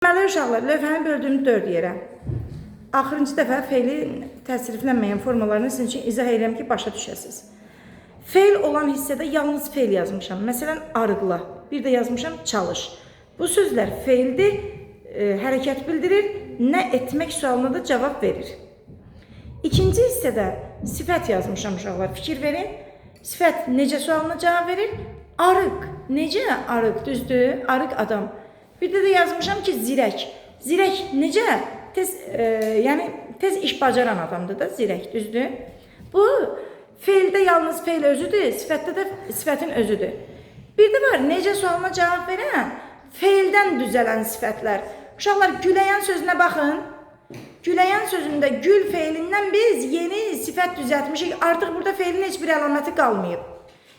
Deməli uşaqlar, lövhəni böldüyümü 4 yerə. Axırıncı dəfə feilin təsriflənməyən formalarını sizin üçün izah edirəm ki, başa düşəsiniz. Feil olan hissədə yalnız feil yazmışam. Məsələn, arıqla. Bir də yazmışam çalış. Bu sözlər feildir, hərəkət bildirir, nə etmək sualına da cavab verir. İkinci hissədə sifət yazmışam uşaqlar. Fikir verin. Sifət necə sualına cavab verir? Arıq. Necə arıq? Düzdür? Arıq adam. Bir də yazmışam ki, zirək. Zirək necə? Tez iş bacaran adamdır da zirək, düzdür? Bu, feildə yalnız feil özüdür, sifətdə də sifətin özüdür. Bir də var, necə sualına cavab verən, feildən düzələn sifətlər. Uşaqlar, güləyən sözünə baxın. Güləyən sözündə gül feilindən biz yeni sifət düzəltmişik. Artıq burada feilin heç bir əlaməti qalmayıb.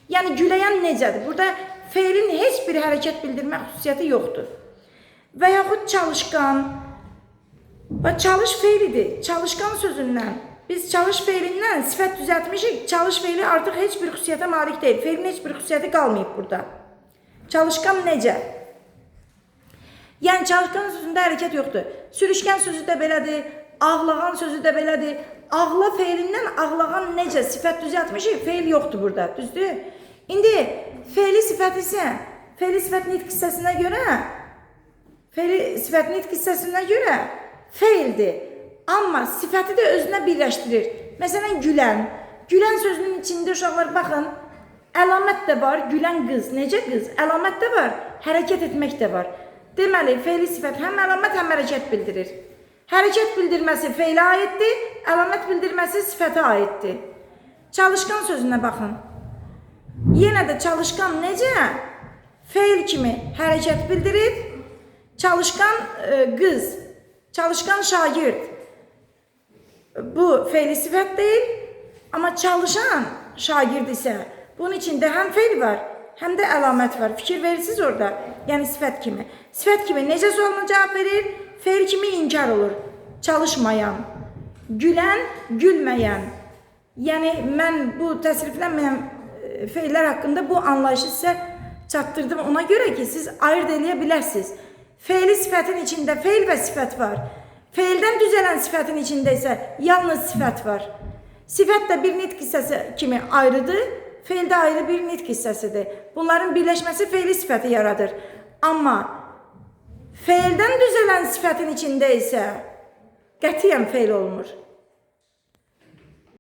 Yəni, güləyən necədir? Burada feilin heç bir hərəkət bildirmə xüsusiyyəti yoxdur. Və yaxud çalışqan. Çalış feilidir. Çalışqan sözündən. Biz çalış feilindən sifət düzəltmişik. Çalış feili artıq heç bir xüsusiyyətə malik deyil. Feilin heç bir xüsusiyyəti qalmayıb burada. Çalışqan necə? Yəni, çalışqan sözündə hərəkət yoxdur. Sürüşkən sözü də belədir. Ağlağan sözü də belədir. Ağla feilindən ağlağan necə? Sifət düzəltmişik. Feil yoxdur burada. Düzdür? İndi feili sifət isə feili sifət nitq hissəsinə görə feildir. Amma sifəti də özünə birləşdirir. Məsələn, gülən. Gülən sözünün içində uşaqlar baxın, əlamət də var, gülən qız. Necə qız? Əlamət də var, hərəkət etmək də var. Deməli, feili sifət həm əlamət, həm hərəkət bildirir. Hərəkət bildirməsi feilə aiddir, əlamət bildirməsi sifətə aiddir. Çalışqan sözünə baxın. Yenə də çalışqan necə? Feil kimi hərəkət bildirir. Çalışqan qız, çalışqan şagird. Bu feili sifət deyil, amma çalışan şagird isə bunun içində həm feil var, həm də əlamət var. Fikir verirsiniz orada, yəni sifət kimi. Sifət kimi necə sualına cavab verir? Feil kimi inkar olur. Çalışmayan, gülən, gülməyən. Yəni, mən bu təsriflənməyən feillər haqqında bu anlayışı sizə çatdırdım. Ona görə ki, siz ayırt edə bilərsiniz. Feili sifətin içində feil və sifət var. Feildən düzələn sifətin içində isə yalnız sifət var. Sifət də bir nitq hissəsi kimi ayrıdır, feil də ayrı bir nitq hissəsidir. Bunların birləşməsi feili sifəti yaradır. Amma feildən düzələn sifətin içində isə qətiyyən feil olmur.